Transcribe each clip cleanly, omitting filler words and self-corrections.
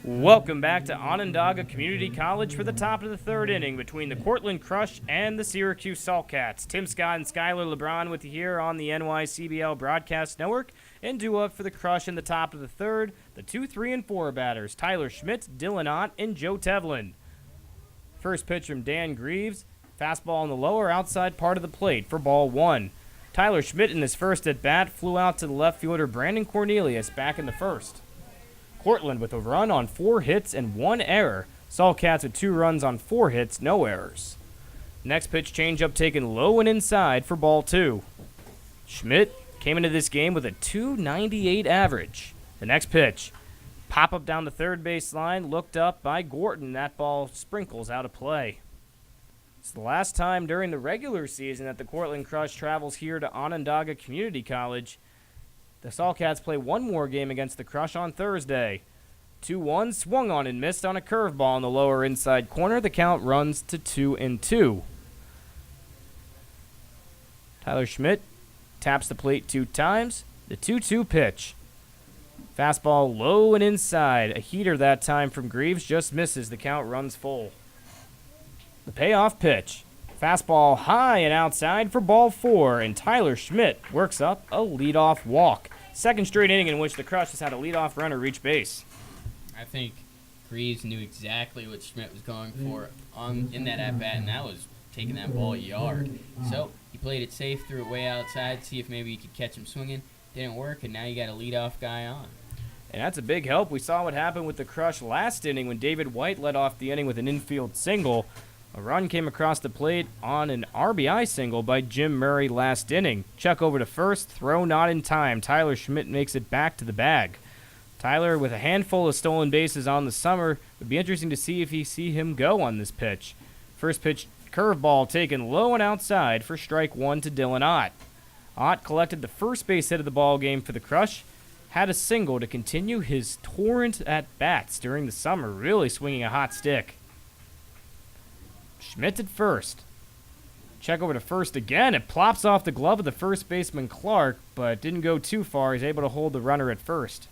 Welcome back to Onondaga Community College for the top of the third inning between the Cortland Crush and the Syracuse Salt Cats. Tim Scott and Skylar LeBron with you here on the NYCBL Broadcast Network. And due up for the Crush in the top of the third, the 2, 3, and 4 batters, Tyler Schmidt, Dylan Ott, and Joe Tevlin. First pitch from Dan Greaves, fastball on the lower outside part of the plate for ball 1. Tyler Schmidt in his first at-bat flew out to the left fielder Brandon Cornelius back in the first. Cortland with a run on 4 hits and 1 error. Salt Cats with 2 runs on 4 hits, no errors. Next pitch changeup taken low and inside for ball 2. Schmidt came into this game with a .298 average. The next pitch, pop up down the third base line, looked up by Gorton. That ball sprinkles out of play. It's the last time during the regular season that the Cortland Crush travels here to Onondaga Community College. The Salt Cats play one more game against the Crush on Thursday. 2-1, swung on and missed on a curveball in the lower inside corner. The count runs to 2-2. Tyler Schmidt taps the plate 2 times. The 2-2 pitch. Fastball low and inside. A heater that time from Greaves just misses. The count runs full. The payoff pitch. Fastball high and outside for ball 4, and Tyler Schmidt works up a leadoff walk. Second straight inning in which the Crush has had a leadoff runner reach base. I think Greaves knew exactly what Schmidt was going for in that at-bat, and that was taking that ball a yard. So he played it safe, threw it way outside, see if maybe he could catch him swinging. Didn't work, and now you got a leadoff guy on. And that's a big help. We saw what happened with the Crush last inning when David White led off the inning with an infield single. A run came across the plate on an RBI single by Jim Murray last inning. Check over to first, throw not in time. Tyler Schmidt makes it back to the bag. Tyler, with a handful of stolen bases on the summer, would be interesting to see if you see him go on this pitch. First pitch, curveball taken low and outside for strike 1 to Dylan Ott. Ott collected the first base hit of the ball game for the Crush, had a single to continue his torrent at bats during the summer, really swinging a hot stick. Schmidt at first. Check over to first again. It plops off the glove of the first baseman Clark, but didn't go too far. He's able to hold the runner at first.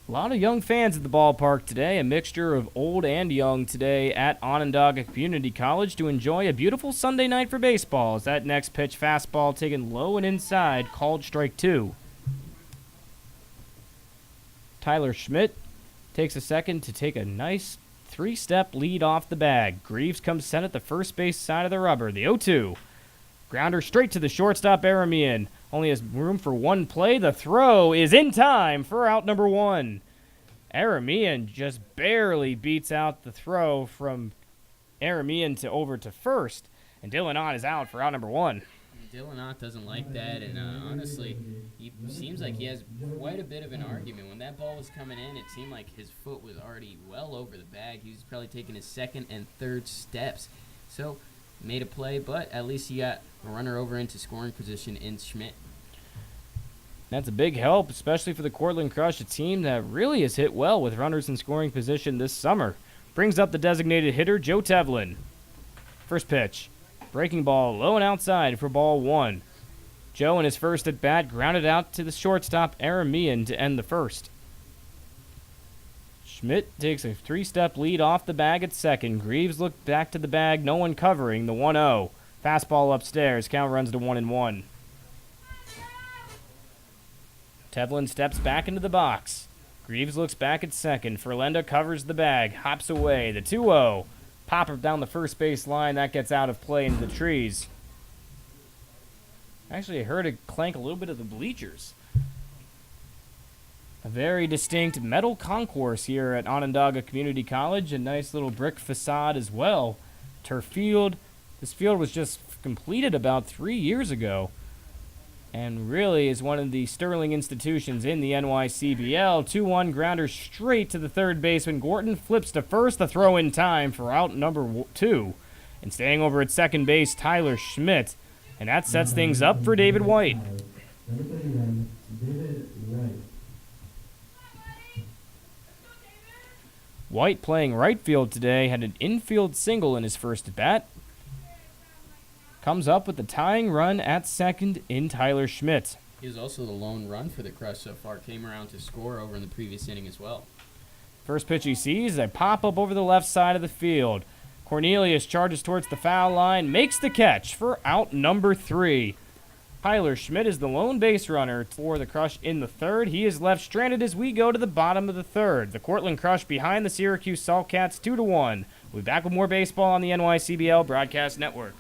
A lot of young fans at the ballpark today, a mixture of old and young today at Onondaga Community College to enjoy a beautiful Sunday night for baseball as that next pitch fastball taken low and inside, called strike 2. Tyler Schmidt takes a second to take a nice 3-step lead off the bag. Greaves comes set at the first base side of the rubber. The 0-2. Grounder straight to the shortstop, Aramian. Only has room for one play. The throw is in time for out number 1. Aramian just barely beats out the throw from Aramian to over to first. And Dylan Ott is out for out number 1. Dylan Ott doesn't like that, and honestly, he seems like he has quite a bit of an argument. When that ball was coming in, it seemed like his foot was already well over the bag. He was probably taking his second and third steps. So, made a play, but at least he got a runner over into scoring position in Schmidt. That's a big help, especially for the Cortland Crush, a team that really has hit well with runners in scoring position this summer. Brings up the designated hitter, Joe Tevlin. First pitch. Breaking ball low and outside for ball 1. Joe in his first at-bat grounded out to the shortstop Aramian to end the first. Schmidt takes a 3-step lead off the bag at second. Greaves looked back to the bag, no one covering, the 1-0. Fastball upstairs, count runs to 1-1. Tevlin steps back into the box. Greaves looks back at second. Ferlenda covers the bag, hops away, the 2-0. Popper down the first base line. That gets out of play into the trees. Actually, I heard it clank a little bit of the bleachers. A very distinct metal concourse here at Onondaga Community College. A nice little brick facade as well. Turf field. This field was just completed about 3 years ago. And really is one of the sterling institutions in the NYCBL. 2-1 grounder straight to the third baseman. Gorton flips to first. The throw in time for out number 2. And staying over at second base, Tyler Schmidt. And that sets things up for David White. White playing right field today. Had an infield single in his first at bat. Comes up with the tying run at second in Tyler Schmidt. He was also the lone run for the Crush so far. Came around to score over in the previous inning as well. First pitch he sees, a pop-up over the left side of the field. Cornelius charges towards the foul line, makes the catch for out number 3. Tyler Schmidt is the lone base runner for the Crush in the third. He is left stranded as we go to the bottom of the third. The Cortland Crush behind the Syracuse Salt Cats 2-1. We'll be back with more baseball on the NYCBL Broadcast Network.